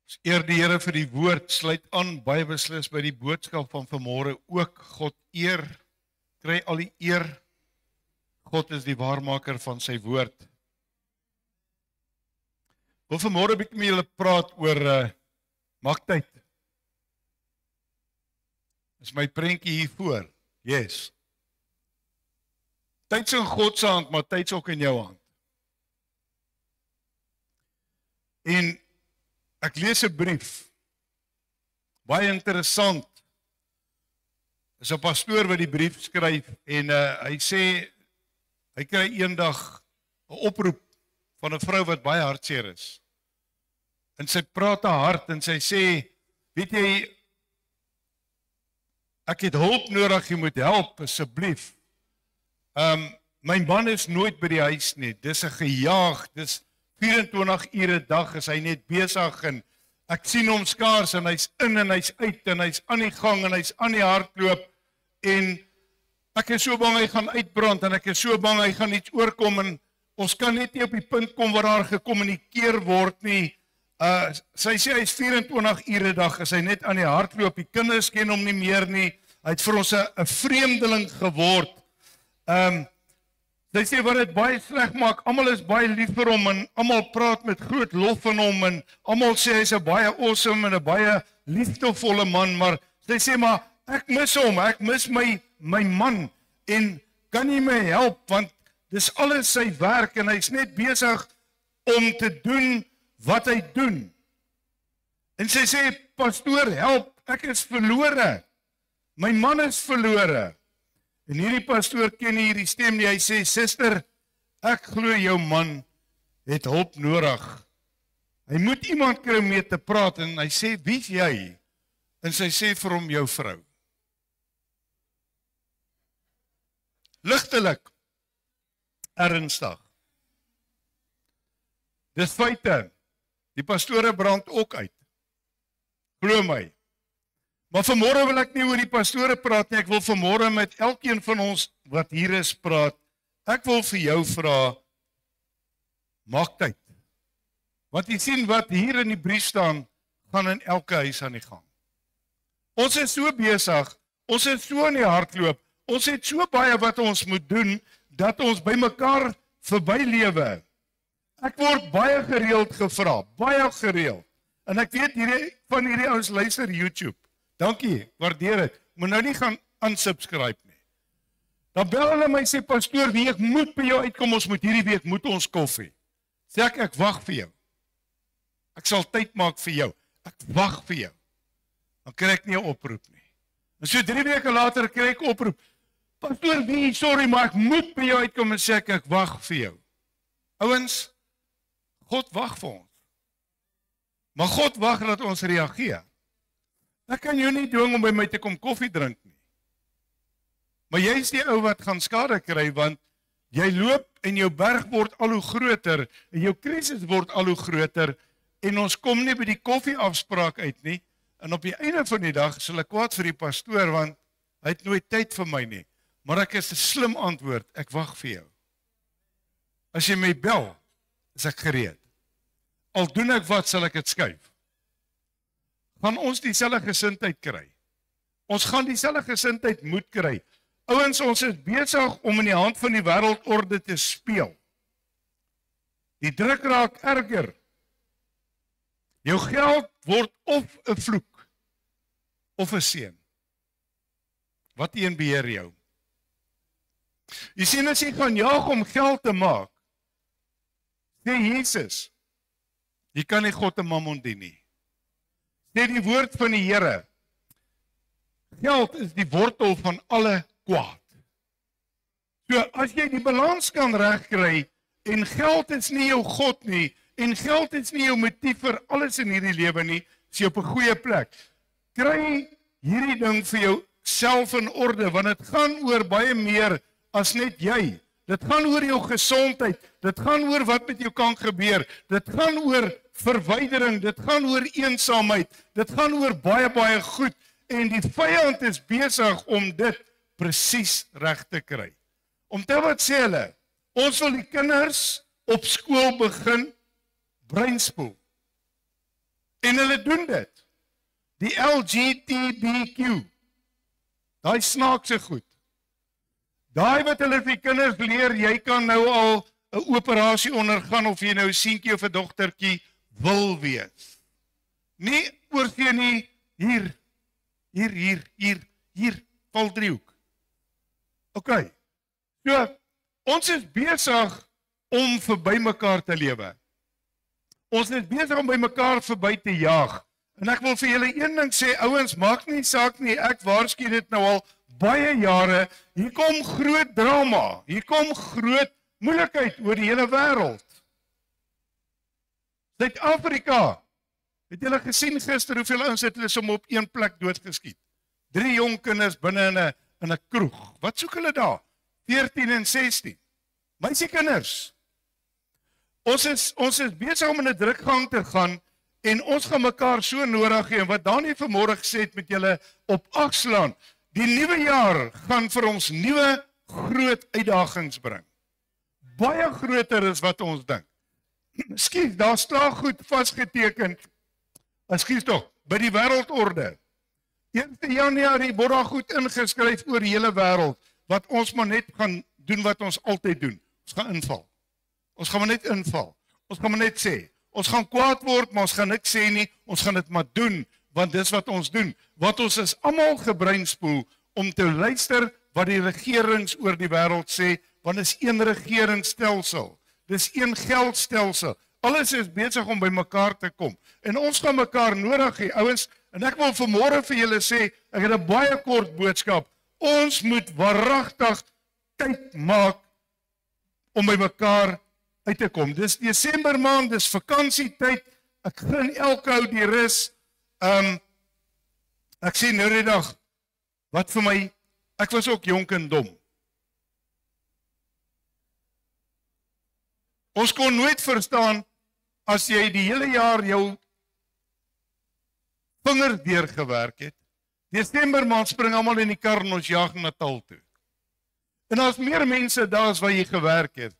Ons eer die Here vir die woord, sluit aan baie beslis by die boodskap van vanmôre ook. God eer, kry al die eer. God is die waarmaker van sy woord. Ek wil vanmôre 'n bietjie met julle praat oor maktyd. Dis my prentjie hier voor. Yes. Tyd is in God se hand, maar tyd is ook in jou hand. En ek lees 'n brief. Baie interessant. Dis 'n pastoor wat die brief skryf en hy sê hy kry eendag 'n oproep van 'n vrou wat baie hartseer is. En sy praat haar hart en sy sê, weet jy, ek het hulp nodig, jy moet help asseblief. My man is nooit by die huis nie. Dis 'n gejaag, dis 24 ure 'n dag is hy net besig en ek sien hom skaars en hy's in en hy's uit en hy's aan die gang en hy's aan die hardloop en ek is so bang hy gaan uitbrand en ek is so bang hy gaan iets oorkom en ons kan net nie op die punt kom waar daar gekommunikeer word nie. Sy sê hy's 24 ure 'n dag is hy net aan die hardloop. Die kinders ken hom nie meer nie. Hy het vir ons 'n vreemdeling geword. Sy sê wat dit baie sleg maak, almal is baie lief vir hom en almal praat met groot lof van hom en almal sê hy's 'n baie awesome en 'n baie liefdevolle man, maar sy sê maar ek mis hom, ek mis my man en kan jy my help want dis alles sy werk en hy's net besig om te doen wat hy doen. En sy sê pastoor help, ek is verlore. My man is verlore. En hierdie pastoor ken nie hierdie stem nie. Hy sê, suster, ek glo jou man het hulp nodig. Hy moet iemand kry om mee te praat. En hy sê, wie's jy? En sy sê vir hom, jou vrou. Ligtelik, ernstig. Dis feite. Die pastore brand ook uit. Glo my. Maar vanmôre wil ek nie oor die pastore praat nie, ek wil vanmôre met elkeen van ons wat hier is praat. Ek wil vir jou vra, maak tyd. Want jy sien wat hier in die brief staan, gaan in elke huis aan die gang. Ons is so besig, ons is so in die hardloop, ons het so baie wat ons moet doen, dat ons by mekaar verby lewe. Ek word baie gereeld gevra, baie gereeld. En ek weet van hierdie ouens luister YouTube. Dankie, waardeer dit. Moet nou nie gaan unsubscribe nie. Dan bel hulle my sê, pastoor, ek moet by jou uitkom, ons moet hierdie week, moet ons koffie. Sê ek wag vir jou. Ek sal tyd maak vir jou. Ek wag vir jou. Dan kry ek nie 'n oproep nie. En so 3 weke later kry ek oproep. Pastoor, sorry, maar ek moet by jou uitkom en sê ek wag vir jou. Ouens, God wag vir ons. Maar God wag dat ons reageer. Ek kan jou nie dwing om by my te kom koffie drink nie. Maar jy is die ou wat gaan skade kry, want jy loop en jou berg word al hoe groter, en jou krisis word al hoe groter, en ons kom nie by die koffieafspraak uit nie, en op die einde van die dag sal ek kwaad vir die pastoor, want hy het nooit tyd vir my nie. Maar ek is 'n slim antwoord, ek wag vir jou. As jy my bel, is ek gereed. Al doen ek wat, sal ek dit skuif. Gaan ons dieselfde gesindheid kry. Ons gaan dieselfde gesindheid moet kry. Ouens, ons is besig om in die hand van die wêreldorde te speel. Die druk raak erger. Jou geld word of 'n vloek, of 'n seën. Wat een beheer jou? Jy sien, as jy gaan jaag om geld te maak, sê Jesus, jy kan nie God en mammon dien nie. Sê die woord van die Here, geld is die wortel van alle kwaad. So as jy die balans kan regkry, en geld is nie jou God nie, en geld is nie jou motief vir alles in hierdie lewe nie, is jy op 'n goeie plek. Kry hierdie ding vir jou self in orde, want dit gaan oor baie meer as net jy. Dit gaan oor jou gesondheid, dit gaan oor wat met jou kan gebeur, dit gaan oor verwydering, dit gaan oor eensaamheid, dit gaan oor baie goed, en die vyand is besig om dit presies reg te kry. Omtrent wat sê hulle, ons wil die kinders op skool begin breinspoel. En hulle doen dit. Die LGBTQ. Daai snaakse goed. Daai wat hulle vir die kinders leer, jy kan nou al 'n operasie ondergaan of jy nou 'n seentjie of 'n dogtertjie wil wees. Nie oorsee nie, hier, val driehoek. OK. So, ons is besig om verby mekaar te lewe. Ons is besig om by mekaar verby te jaag. En ek wil vir julle een ding sê, ouens, maak nie saak nie, ek waarsku dit nou al baie jare, hier kom groot drama, hier kom groot moeilikheid oor die hele wêreld. Suid-Afrika, het julle gesien gister hoeveel ouens het hulle sommer op een plek doodgeskiet? 3 jong kinders binne in 'n kroeg. Wat soek hulle daar? 14 en 16. Meisiekinders. Ons is besig om in 'n drukgang te gaan en ons gaan mekaar so nodig hê. En wat Danie vanmôre gesê het met julle op agslaan, die nuwe jaar gaan vir ons nuwe groot uitdagings bring. Baie groter as wat ons dink. Skief, daar staan goed vasgeteken. Skief tog, by die wêreldorde. 1 Januarie word daar goed ingeskryf oor die hele wêreld, wat ons maar net gaan doen wat ons altyd doen. Ons gaan inval. Ons gaan maar net inval. Ons gaan maar net sê. Ons gaan kwaad word, maar ons gaan niks sê nie. Ons gaan dit maar doen, want dis wat ons doen. Want ons is almal gebreinspoel om te luister wat die regerings oor die wêreld sê, want dis een regeringsstelsel. Dis een geldstelsel. Alles is besig om by mekaar te kom. En ons gaan mekaar nodig hê, ouens. En ek wil vanmôre vir julle sê, ek het 'n baie kort boodskap. Ons moet waaragtig tyd maak om by mekaar uit te kom. Dis Desember maand, dis vakansietyd. Ek gun elke ou die rus. Ek sê nou die dag, wat vir my, ek was ook jonk en dom. Ons kon nooit verstaan as jy die hele jaar jou vinger deurgewerk het. Desember maand spring almal in die kar en ons jaag Natal toe. En daar's meer mense daar as wat jy gewerk het.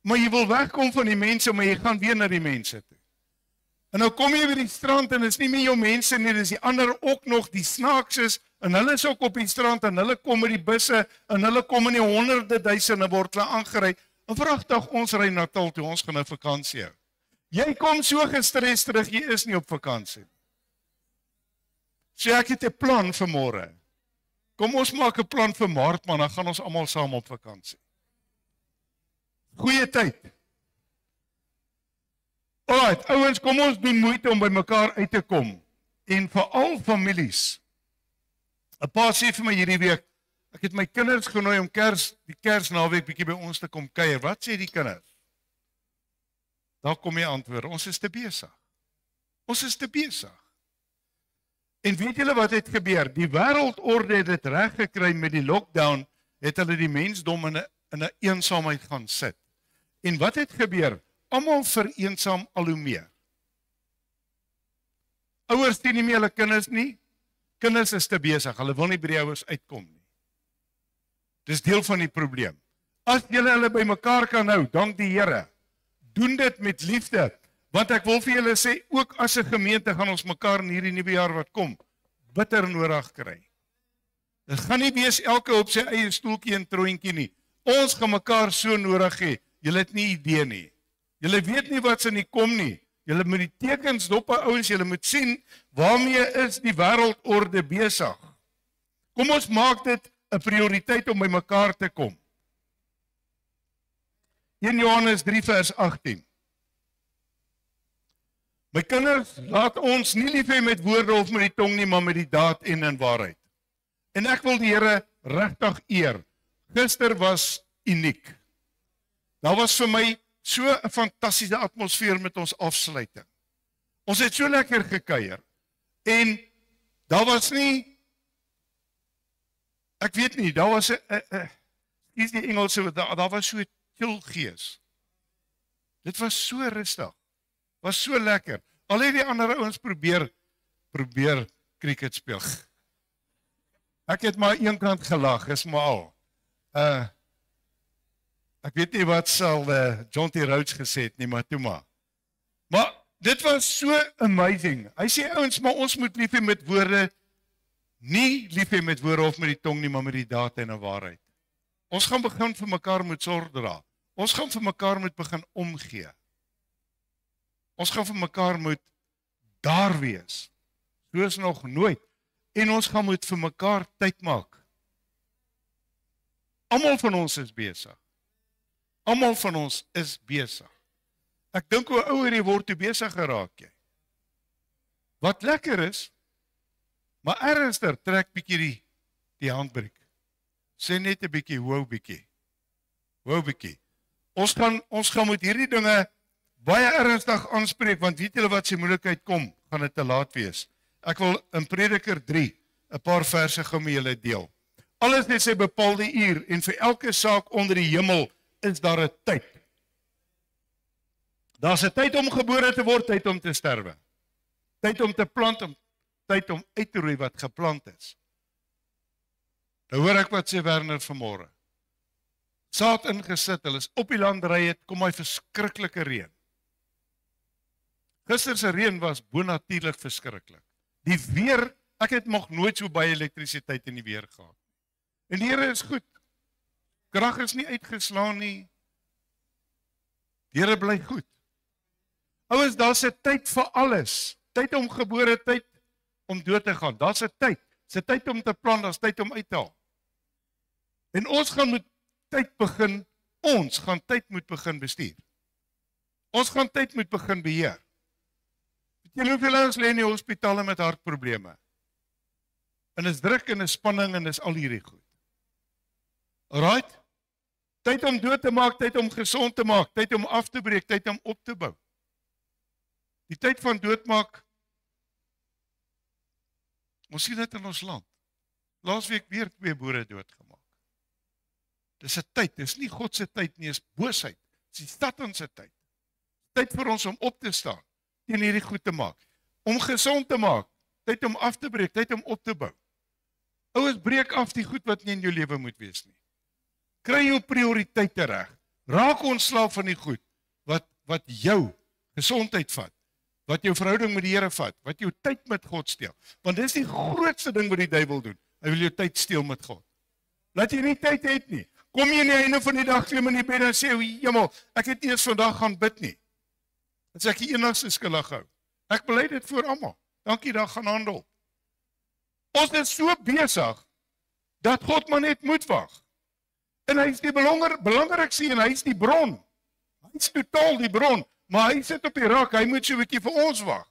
Maar jy wil wegkom van die mense, maar jy gaan weer na die mense toe. En nou kom jy by die strand en dit is nie meer jou mense nie, dis die ander ook nog, die snaakses, en hulle is ook op die strand en hulle kom met die busse en hulle kom in die honderde duisende word hulle aangery. En vragtig ons ry Natal toe, ons gaan nou vakansie hou. Jy kom so gestres terug, jy is nie op vakansie. So ek het 'n plan vir môre. Kom ons maak 'n plan vir Maart, man, dan gaan ons almal saam op vakansie. Goeie tyd. Alright, ouens, kom ons doen moeite om by mekaar uit te kom. En veral families. 'n Pa sê vir my hierdie week, ek het my kinders genooi om die Kersnaweek bietjie by ons te kom kuier. Wat sê die kinders? Daar kom jy antwoord, ons is te besig. Ons is te besig. En weet julle wat het gebeur? Die wêreldorde het dit reg gekry met die lockdown, het hulle die mensdom in 'n eensaamheid gaan sit. En wat het gebeur? Almal vereensaam al hoe meer. Ouers sien nie meer hulle kinders nie. Kinders is te besig, hulle wil nie by die ouers uitkom nie. Dis deel van die probleem. As julle hulle by mekaar kan hou, dank die Here. Doen dit met liefde. Want ek wil vir julle sê, ook as 'n gemeente gaan ons mekaar in hierdie nuwe jaar wat kom, bitter nodig kry. Dit gaan nie wees elke op sy eie stoeltjie en troontjie nie. Ons gaan mekaar so nodig hê. Julle het nie idee nie. Julle weet nie wat se nie kom nie. Julle moet die tekens dop hou, ouens, julle moet sien waarmee is die wêreldorde besig. Kom ons maak dit 'n prioriteit om by mekaar te kom. 1 Johannes 3 vers 18. My kinders, laat ons nie lief hê met woorde of met die tong nie, maar met die daad en in waarheid. En ek wil die Here regtig eer. Gister was uniek. Daar was vir my so 'n fantastiese atmosfeer met ons afsluiting. Ons het so lekker gekuier. En daar was nie, ek weet nie, daar was 'n is die Engelse, daar was so 'n chill gees. Dit was so rustig. Was so lekker. Al het die ander ouens probeer cricket speel. Ek het maar eenkant gelag, is maar al. Ek weet nie wat sal John T. Rhodes gesê het nie, maar toe maar. Maar Dit was so amazing. Hy sê ouens, maar ons moet lief hê met woorde, nie lief hê met woorde of met die tong nie, maar met die dade en die waarheid. Ons gaan begin vir mekaar moet sorg dra. Ons gaan vir mekaar moet begin omgee. Ons gaan vir mekaar moet daar wees, soos nog nooit. En ons gaan moet vir mekaar tyd maak. Almal van ons is besig. Almal van ons is besig. Ek dink hoe ouer jy word, hoe besiger raak jy. Wat lekker is, maar ernstiger, trek bietjie die handbreek. Sê net 'n bietjie, wow bietjie. Wow bietjie. Ons gaan met hierdie dinge baie ernstig aanspreek, want weet julle wat se moeilikheid kom, gaan dit te laat wees. Ek wil in Prediker 3 'n paar verse gou met julle deel. Alles het sy bepaalde uur en vir elke saak onder die hemel is daar 'n tyd. Daar's 'n tyd om gebore te word, tyd om te sterwe. Tyd om te plant, tyd om uit te roei wat geplant is. Nou hoor ek wat sê Werner vanmôre. Saad ingesit, hulle is op die landerry, het kom hy verskriklike reën. Gister se reën was bonatuurlik verskriklik. Die weer, ek het nog nooit so baie elektrisiteit in die weer gehad. En die Here is goed. Krag is nie uitgeslaan nie. Die Here bly goed. Ouens, daar's 'n tyd vir alles. Tyd om gebore, tyd om dood te gaan. Daar's 'n tyd. Dis 'n tyd om te plan, daar's tyd om uit te haal. En ons gaan moet tyd moet begin bestuur. Ons gaan tyd moet begin beheer. Weet julle hoeveel ons lê in die hospitale met hartprobleme? En is druk en is spanning en is al hierdie goed. Alright? Tyd om dood te maak, tyd om gesond te maak, tyd om af te breek, tyd om op te bou. Die tyd van doodmaak, ons sien dit in ons land. Laasweek weer 2 boere doodgemaak. Dis 'n tyd, dis nie God se tyd nie, is boosheid. Dis die Satan se tyd. Tyd vir ons om op te staan, teen hierdie goed te maak. Om gesond te maak, tyd om af te breek, tyd om op te bou. Ouers, breek af die goed wat nie in jou lewe moet wees nie. Kry jou prioriteite reg. Raak ontslaaf van die goed wat jou gesondheid vat, wat jou verhouding met die Here vat, wat jou tyd met God steel. Want dis die grootste ding wat die duiwel doen. Hy wil jou tyd steel met God. Laat jy nie tyd hê nie. Kom jy aan die einde van die dag klim in die bed en sê, "O Hemel, ek het nie eens vandag gaan bid nie." Dit is ek die enigste skuldig hou. Ek bely dit voor almal. Dankie, dan gaan handel. Ons is so besig dat God maar net moet wag. En hy is die belangrikste en hy is die bron. Hy is totaal die bron, maar hy sit op die rak, hy moet so 'n bietjie vir ons wag.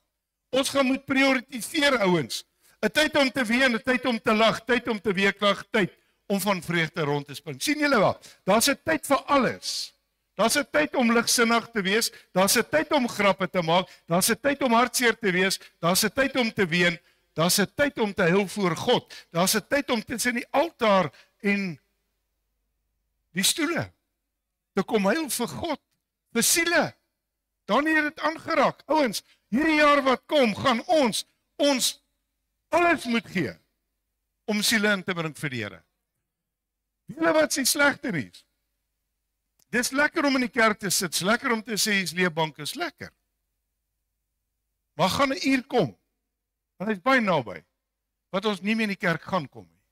Ons gaan moet prioritiseer, ouens. 'n Tyd om te ween, 'n tyd om te lag, tyd om te weeklag, tyd om van vreugde rond te spring. Sien julle wat? Daar's 'n tyd vir alles. Daar's 'n tyd om ligsinnig te wees, daar's 'n tyd om grappe te maak, daar's 'n tyd om hartseer te wees, daar's 'n tyd om te ween, daar's 'n tyd om te huil voor God. Daar's 'n tyd om tussen die altaar en die stoele te kom huil vir God, vir siele. Dan het dit aangeraak. Ouens, hierdie jaar wat kom, gaan ons alles moet gee om siele in te bring vir die Here. Julle wat sê slegte nuus. Dis lekker om in die kerk te sit, dis lekker om te sê hier's leebanke, is lekker. Maar gaan 'n uur kom, want hy's baie naby, wat ons nie meer in die kerk gaan kom nie.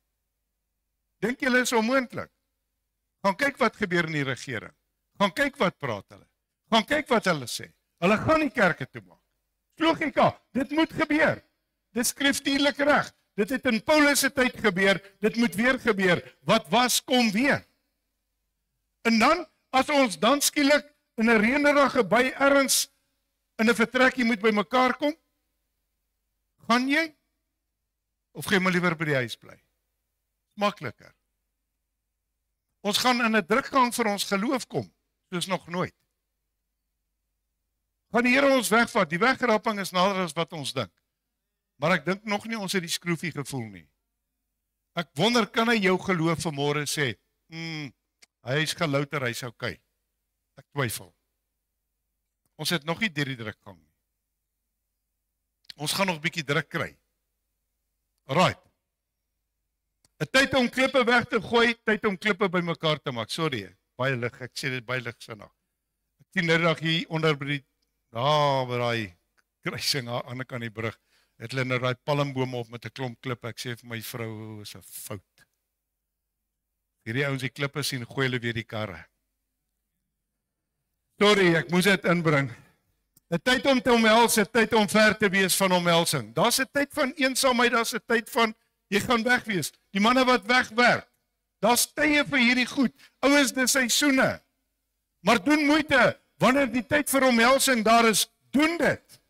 Dink julle is onmoontlik? Gaan kyk wat gebeur in die regering. Gaan kyk wat praat hulle. Gaan kyk wat hulle sê. Hulle gaan nie kerke toe maak. Logika, dit moet gebeur. Dit skriftuurlik reg. Dit het in Paulus se tyd gebeur, dit moet weer gebeur. Wat was, kom weer. En dan, as ons dan skielik in 'n reënerige by ergens in 'n vertrekkie moet by mekaar kom, gaan jy? Of gaan jy maar liewer by die huis bly? Makliker. Ons gaan in 'n drukgang vir ons geloof kom, soos nog nooit. Gaan die Here ons wegvat, die wegrapping is nader as wat ons dink. Maar ek dink nog nie ons het die skroefie gevoel nie. Ek wonder, kan hy jou geloof vanmôre sê, hy is gelouter, hy is okay. Ek twyfel. Ons het nog nie deur die drukgang nie. Ons gaan nog 'n bietjie druk kry. Alright. 'n Tyd om klippe weg te gooi, tyd om klippe bymekaar te maak. Sorry, baie lig, ek sê dit baie lig sinnig. Ek sien nou dag hier onder by die, daar by daai kruising aan die ander kant die brug, het hulle nou daai palmbome op met 'n klomp klippe. Ek sê vir my vrou, is 'n fout. Hierdie ouens die klippe sien, gooi hulle weer die karre. Sorry, ek moes dit inbring. 'n Tyd om te omhels, 'n tyd om ver te wees van omhelsing. Daar's 'n tyd van eensaamheid, daar's 'n tyd van jy gaan weg wees. Die manne wat wegwerk. Daar's tye vir hierdie goed. Ouens, dis seisoene. Maar doen moeite. Wanneer die tyd vir omhelsing daar is, doen dit.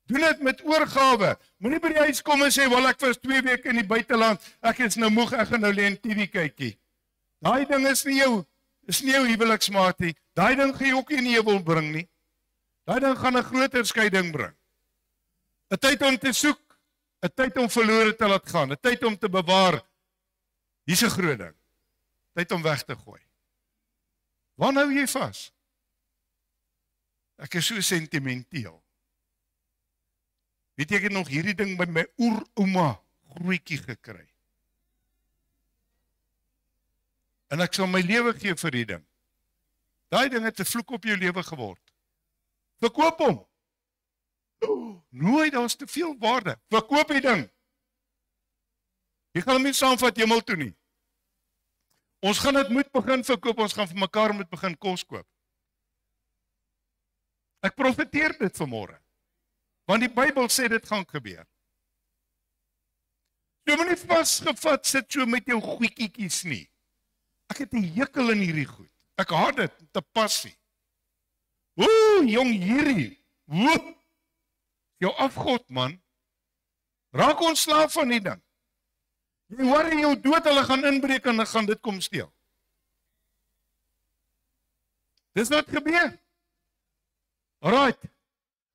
Doen dit met oorgawe. Moenie by die huis kom en sê, "Wel, ek was 2 weke in die buiteland. Ek is nou moeg, ek gaan nou lê en TV kykie." Daai ding is nie jou huweliksmaat nie. Daai ding gaan jy ook nie in die hemel bring nie. Daai ding gaan 'n groter skeiding bring. 'n Tyd om te soek, 'n tyd om verlore te laat gaan, 'n tyd om te bewaar. Hier's 'n groot ding. Tyd om weg te gooi. Waar hou jy vas? Ek is so sentimenteel. Weet jy, ek het nog hierdie ding by my oerouma grootjie gekry. En ek sal my lewe gee vir die ding. Daai ding het 'n vloek op jou lewe geword. Verkoop hom. Nooit, daar's te veel waarde. Verkoop die ding. Jy gaan hom nie saamvat hemel toe nie. Ons gaan dit moet begin verkoop, ons gaan vir mekaar moet begin kos koop. Ek profeteer dit vanmôre. Want die Bybel sê dit gaan gebeur. Jy moet nie vasgevat sit so met jou goedjies nie. Ek het 'n hekel in hierdie goed. Ek haat dit, te passie. Jong hierdie. Jou afgod man. Raak ontslaaf van die ding. Jy hoor in jou dood, hulle gaan inbreek en hulle gaan dit kom steel. Dis wat gebeur. Alright.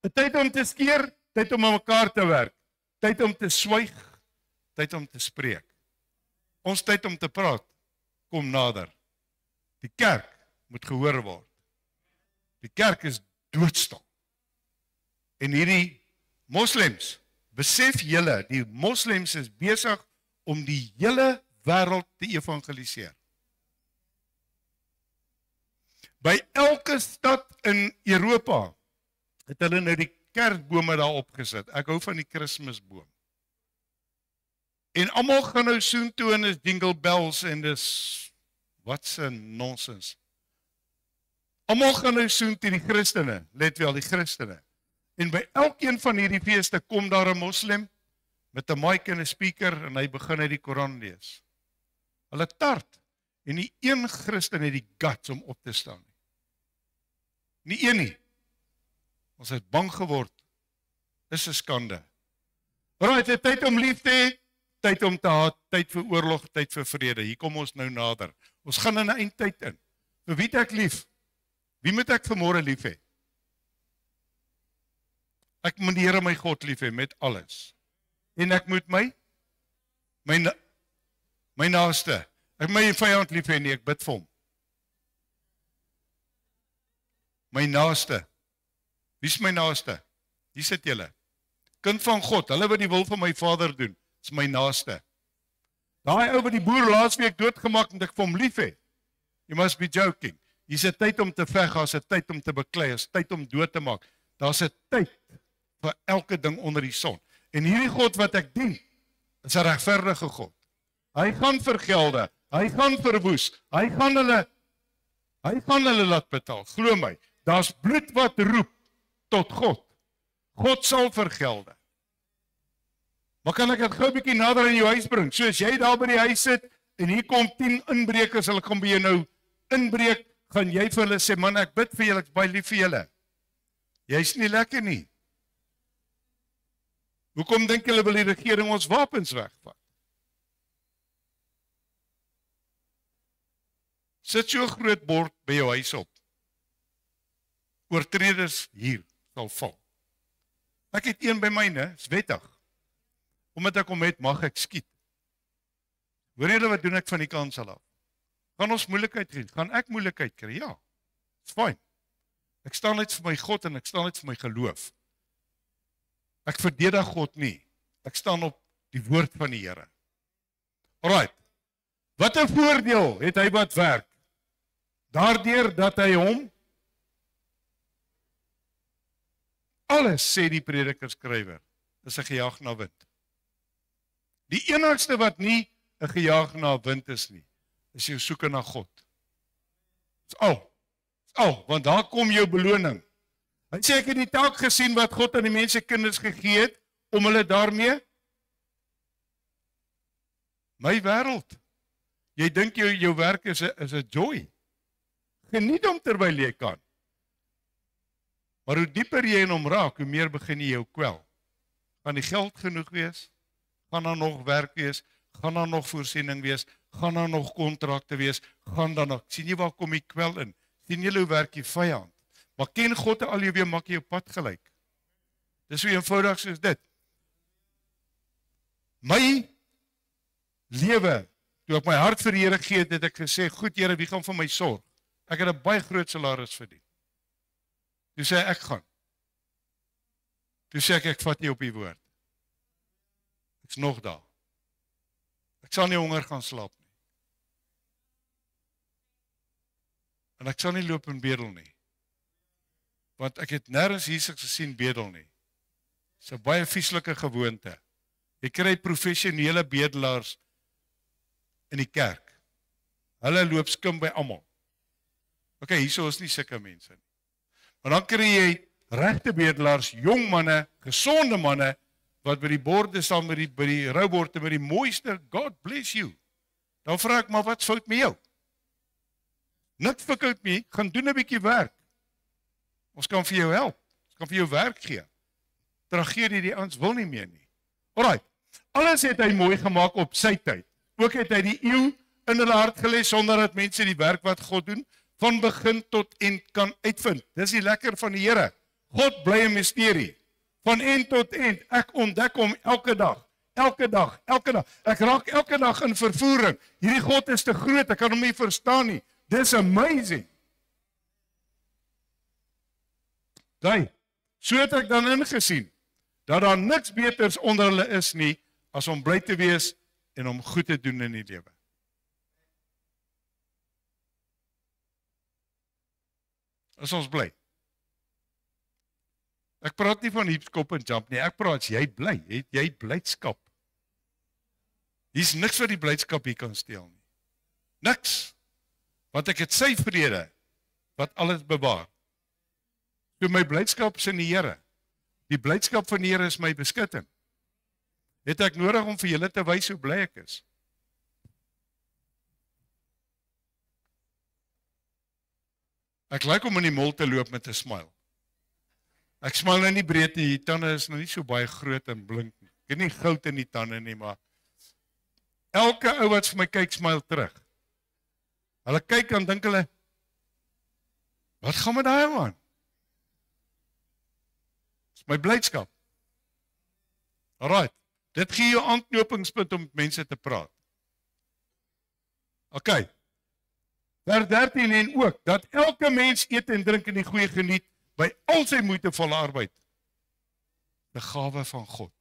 'n Tyd om te skeer, tyd om aan mekaar te werk. Tyd om te swyg, tyd om te spreek. Ons tyd om te praat, kom nader. Die kerk moet gehoor word. Die kerk is doodstil. En hierdie moslems, besef julle, die moslems is besig om die hele wêreld te evangeliseer. By elke stad in Europa het hulle nou die kerkbome daar opgesit. Ek hou van die Kersboom. En almal gaan nou soontoe en is jingle bells en dis wat's 'n nonsens. Almal gaan nou soontoe, die Christene, let wel, die Christene. En by elkeen van hierdie feeste kom daar 'n moslem met 'n mic en 'n speaker en hy begin uit die Koran lees. Hulle tart en nie een Christen het die guts om op te staan nie. Nie een nie. Ons het bang geword. Dis 'n skande. Right, dit tyd om lief te hê, tyd om te haat, tyd vir oorlog, tyd vir vrede. Hier kom ons nou nader. Ons gaan in 'n eindtyd in. Vir wie het ek lief? Wie moet ek vanmôre lief hê? Ek moet die Here my God lief hê met alles. En ek moet my naaste. Ek moet my vyand lief hê nie, ek bid vir hom. My naaste. Wie is my naaste? Hier sit julle. Kind van God, hulle wat die wil van my Vader doen, is my naaste. Daai ou wat die boer laasweek doodgemaak en ek vir hom lief hê. You must be joking. Hier's 'n tyd om te veg, daar's 'n tyd om te beklei, daar's tyd om dood te maak. Daar's 'n tyd vir elke ding onder die son. En hierdie God wat ek dien, is 'n regverdige God. Hy gaan vergelde, hy gaan verwoes, hy gaan hulle laat betaal. Glo my, daar's bloed wat roep tot God. God sal vergelde. Maar kan ek dit gou 'n bietjie nader in jou huis bring? So as jy daar by die huis sit en hier kom 10 inbrekers, hulle gaan by jou nou inbreek, gaan jy vir hulle sê, man, ek bid vir julle, ek is baie lief vir julle. Jy's nie lekker nie. Hoekom dink julle wil die regering ons wapens wegvat? Sit so 'n groot bord by jou huis op. Oortreders hier sal val. Ek het een by myne, is wettig. Omdat ek hom het, mag ek skiet. Hoor julle wat doen ek van die kansel af? Gaan ons moeilikheid kry? Gaan ek moeilikheid kry? Ja, is fyn. Ek staan net vir my God en ek staan net vir my geloof. Ek verdedig God nie. Ek staan op die woord van die Here. Alright. Wat 'n voordeel het hy wat werk? Daardeur dat hy hom Alles, sê die predikerskrywer, is 'n gejaag na wind. Die enigste wat nie 'n gejaag na wind is nie, is jou soeke na God. Dis al, want daar kom jou beloning. Hy sê ek het die taak gesien wat God aan die mense kinders gegee het, om hulle daarmee, my wêreld. Jy dink jou werk is 'n joy. Geniet hom terwyl jy kan. Maar hoe dieper jy in hom raak, hoe meer begin jy jou kwel. Gaan die geld genoeg wees? Gaan daar nog werk wees? Gaan daar nog voorsiening wees? Gaan daar nog kontrakte wees? Gaan daar nog, sien jy waar kom die kwel in? Sien jy hoe werk die vyand? Maar ken God al jy weer maak jy jou pad gelyk. Dis so eenvoudig soos dit. My lewe, toe ek my hart vir die Here gee het, het ek gesê, goed Here, wie gaan vir my sorg? Ek het 'n baie groot salaris verdien. Toe sê ek gaan. Toe sê ek vat jy op die woord. Ek's nog daar. Ek sal nie honger gaan slaap nie. En ek sal nie loop en bedel nie. Want ek het nêrens Jesus gesien bedel nie. Dis 'n baie vieslike gewoonte. Jy kry professionele bedelaars in die kerk. Hulle loop skim by almal. OK, hierso is nie sulke mense nie. Maar dan kry jy regte bedelaars, jong manne, gesonde manne, wat by die borde staan, by die rouborde, met die mooiste, God bless you. Dan vra ek, maar wat's fout met jou? Niks fout mee, gaan doen 'n bietjie werk. Ons kan vir jou help, ons kan vir jou werk gee. Tragedie, die ons wil nie meer nie. Alright, alles het hy mooi gemaak op sy tyd. Ook het hy die eeu in hulle hart gelê, sonder dat mense die werk wat God doen, van begin tot eind kan uitvind. Dis die lekker van die Here. God bly 'n misterie. Van eind tot eind. Ek ontdek hom elke dag. Elke dag. Ek raak elke dag in vervoering. Hierdie God is te groot, ek kan hom nie verstaan nie. Dis amazing. Daai, so het ek dan ingesien, dat daar niks beters onder hulle is nie, as om bly te wees en om goed te doen in die lewe. As ons bly. Ek praat nie van hipskop en jump nie, ek praat as jy bly, het jy blydskap. Hier's niks wat die blydskap hier kan steel nie. Niks. Want ek het sy vrede, wat alles bewaar. So my blydskap is in die Here. Die blydskap van die Here is my beskutting. Het ek nodig om vir julle te wys hoe bly ek is? Ek lyk om in die mall te loop met 'n smile. Ek smile nou nie breed nie, die tande is nou nie so baie groot en blink nie. Ek het nie goud in die tande nie, maar elke ou wat vir my kyk, smile terug. Hulle kyk en dink hulle, wat gaan met daai man? Dis my blydskap. Alright, dit gee jou aanknopingspunt om met mense te praat. OK. Vers 13 en ook, dat elke mens eet en drink en die goeie geniet, by al sy moeitevolle arbeid. Die gawe van God.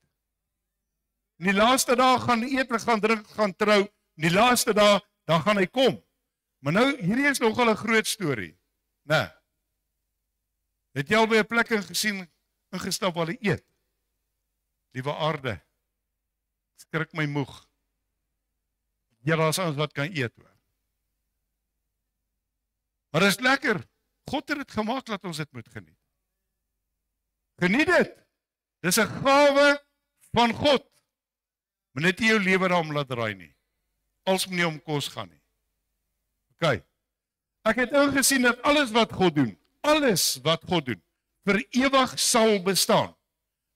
In die laaste dae gaan eet, gaan drink, gaan trou. In die laaste dae, dan gaan hy kom. Maar nou, hierdie is nogal 'n groot storie. Nee. Het jy al by 'n plek gesien, ingestap waar hy eet? Liewe aarde, skrik my moeg. Ja, daar is ons wat kan eet hoor. Maar dit is lekker. God het dit gemaak, laat ons dit moet geniet. Geniet dit. Dis 'n gawe van God. Maar net nie jou lewe daarom laat draai nie. Als moet nie om kos gaan nie. OK. Ek het ingesien dat alles wat God doen, vir ewig sal bestaan.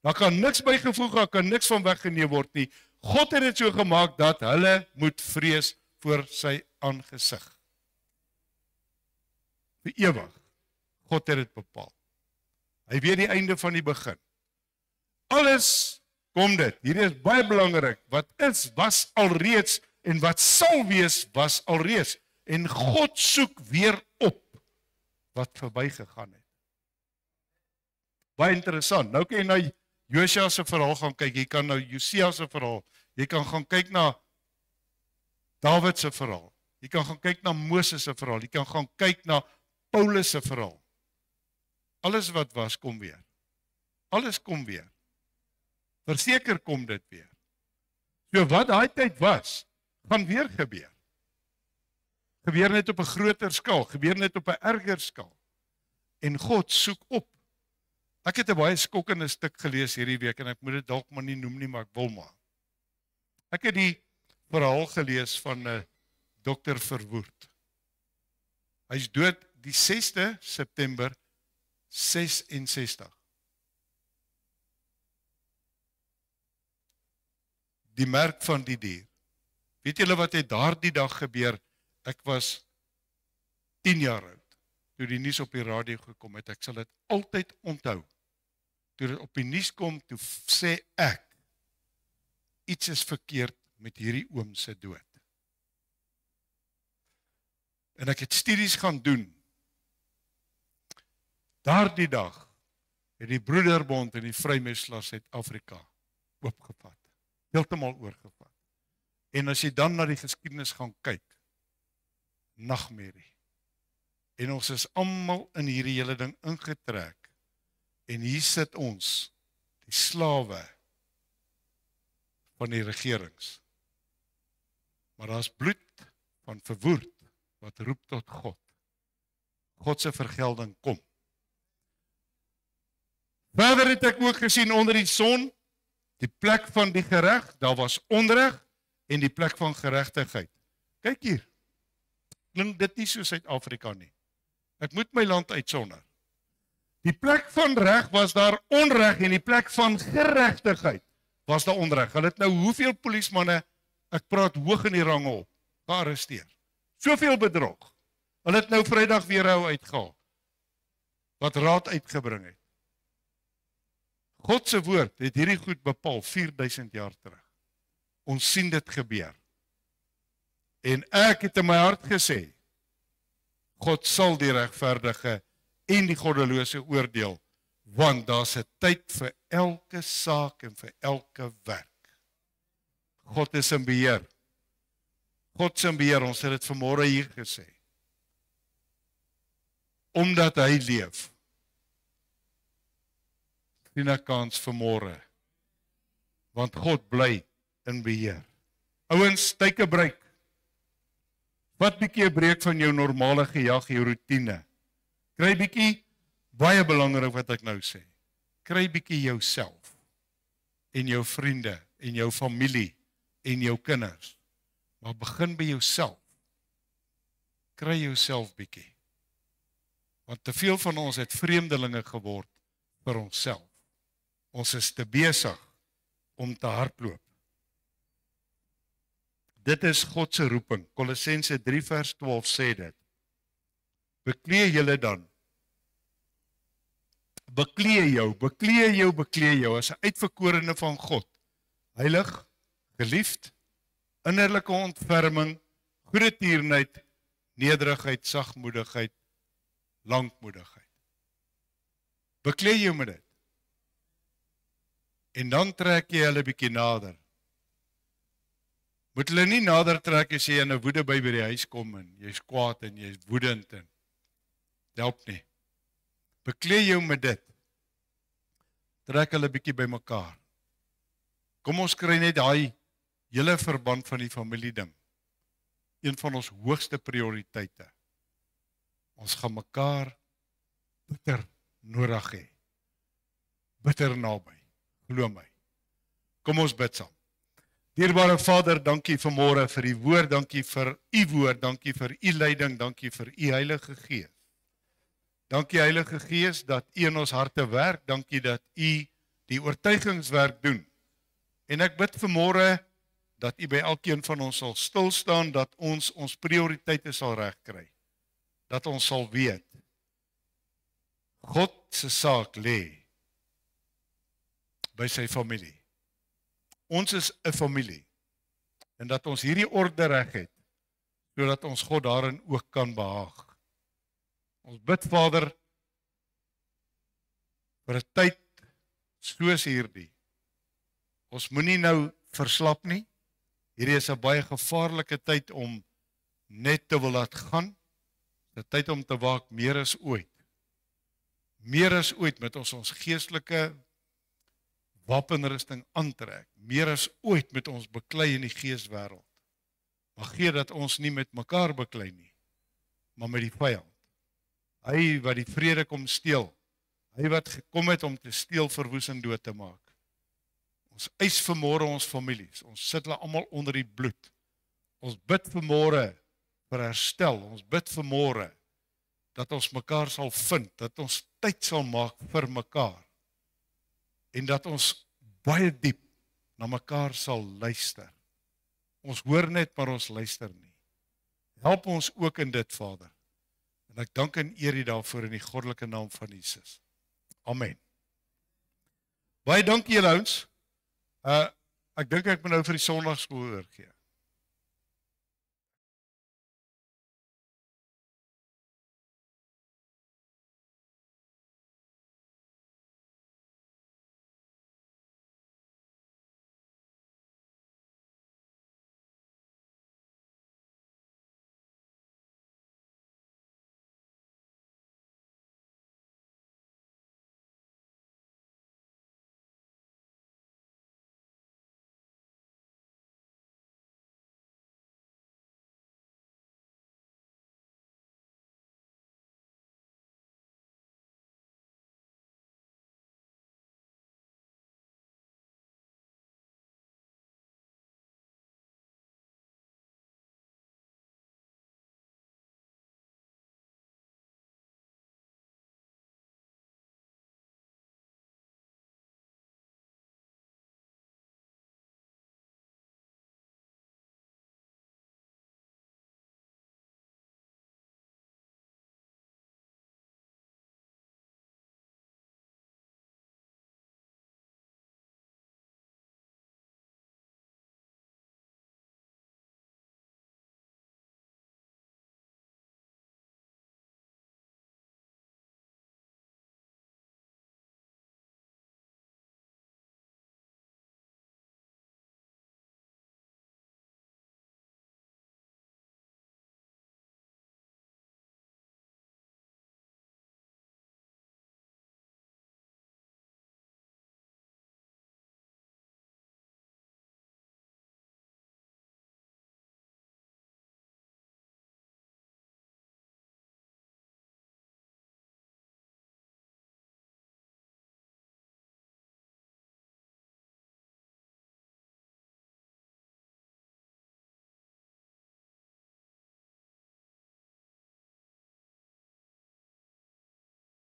Daar kan niks bygevoeg, daar kan niks van weggeneem word nie. God het dit so gemaak dat hulle moet vrees voor sy aangesig. Vir ewig. God het dit bepaal. Hy weet die einde van die begin. Alles kom dit. Hierdie is baie belangrik. Wat is, was alreeds, en wat sal wees, was alreeds. En God soek weer op wat verbygegaan het. Baie interessant. Nou kan jy na Josua se verhaal gaan kyk. Jy kan na Josia se verhaal. Jy kan gaan kyk na Dawid se verhaal. Jy kan gaan kyk na Moses se verhaal. Jy kan gaan kyk na Paulus se verhaal. Alles wat was, kom weer. Alles kom weer. Verseker kom dit weer. So wat daai tyd was, gaan weer gebeur. Gebeur net op 'n groter skaal, gebeur net op 'n erger skaal. En God soek op. Ek het 'n baie skokkende stuk gelees hierdie week en ek moet dit dalk maar nie noem nie, maar ek wil maar. Ek het die verhaal gelees van 'n dokter Verwoerd. Hy is dood die 6de September 66. Die merk van die dier. Weet julle wat het daardie dag gebeur? Ek was 10 jaar oud, toe die nuus op die radio gekom het. Ek sal dit altyd onthou. Toe dit op die nuus kom, toe sê ek, iets is verkeerd met hierdie oom se dood. En ek het studies gaan doen. Daardie dag het die Broederbond en die Vrymetelaars Suid-Afrika oopgevat. Heeltemal oorgevat. En as jy dan na die geskiedenis gaan kyk, nagmerrie. En ons is almal in hierdie hele ding ingetrek. En hier sit ons, die slawe van die regerings. Maar daar's bloed van Verwoerd wat roep tot God. God se vergelding kom. Verder het ek ook gesien onder die son, die plek van die gereg, daar was onreg en die plek van geregtigheid. Kyk hier, klink dit nie so Suid-Afrika nie. Ek moet my land uitsonder. Die plek van reg was daar onreg en die plek van geregtigheid was daar onreg. Hulle het nou hoeveel polismanne, ek praat hoog in die range op, gearresteer. Soveel bedrog. Hulle het nou Vrydag weer hou uitgehaal, wat raad uitgebring het. God se woord het hierdie goed bepaal 4000 jaar terug. Ons sien dit gebeur. En ek het in my hart gesê, God sal die regverdige en die goddelose oordeel, want daar's 'n tyd vir elke saak en vir elke werk. God is in beheer. God is in beheer, ons het dit vanmôre hier gesê. Omdat hy leef, sien ek kans vanmôre, want God bly in beheer. Ouens, tyd 'n breek. Wat bietjie 'n breek van jou normale gejag, jou rotine. Kry bietjie, baie belangrik wat ek nou sê, kry bietjie jouself, en jou vriende, en jou familie, en jou kinders. Maar begin by jouself. Kry jouself bietjie. Want te veel van ons het vreemdelinge geword vir onsself. Ons is te besig om te hardloop. Dit is God se roeping. Kolossense 3 vers 12 sê dit. Beklee julle dan. Beklee jou as 'n uitverkorene van God. Heilig, geliefd, innerlike ontferming, goeie tierenheid, nederigheid, sagmoedigheid, lankmoedigheid. Beklee jou met dit. En dan trek jy hulle bietjie nader. Moet hulle nie nader trek as jy in 'n woede by die huis kom en jy's kwaad en jy's woedend en help nie. Beklee jou met dit. Trek hulle bietjie by mekaar. Kom ons kry net daai hele verband van die familie ding. Een van ons hoogste prioriteite. Ons gaan mekaar bitter nodig hê. Bitter naby. Glo my. Kom ons bid saam. Dierbare Vader, dankie vanmôre vir die woord, dankie vir u woord, dankie vir u leiding, dankie vir u Heilige Gees. Dankie Heilige Gees dat u in ons harte werk, dankie dat u die oortuigingswerk doen. En ek bid vanmôre dat u by elkeen van ons sal stil staan, dat ons prioriteite sal regkry. Dat ons sal weet, God se saak lê by sy familie. Ons is 'n familie. En dat ons hierdie orde reg het, sodat ons God daarin ook kan behaag. Ons bid Vader, vir 'n tyd soos hierdie. Ons moenie nou verslap nie. Hierdie is 'n baie gevaarlike tyd om net te wil laat gaan. 'n Tyd om te waak meer as ooit. Meer as ooit met ons geestelike wapenrusting aantrek, meer as ooit met ons beklei in die geeswêreld. Maar gee dat ons nie met mekaar beklei nie, maar met die vyand. Hy wat die vrede kom steel, hy wat gekom het om te steel, verwoes en dood te maak. Ons eis vanmôre ons families, ons sit hulle almal onder die bloed. Ons bid vanmôre vir herstel, ons bid vanmôre dat ons mekaar sal vind, dat ons tyd sal maak vir mekaar, en dat ons baie diep na mekaar sal luister. Ons hoor net, maar ons luister nie. Help ons ook in dit, Vader. En ek dank en eer U daarvoor in die goddelike naam van Jesus. Amen. Baie dankie julle ouens. Ek dink ek moet nou vir die Sondagskool oorgee.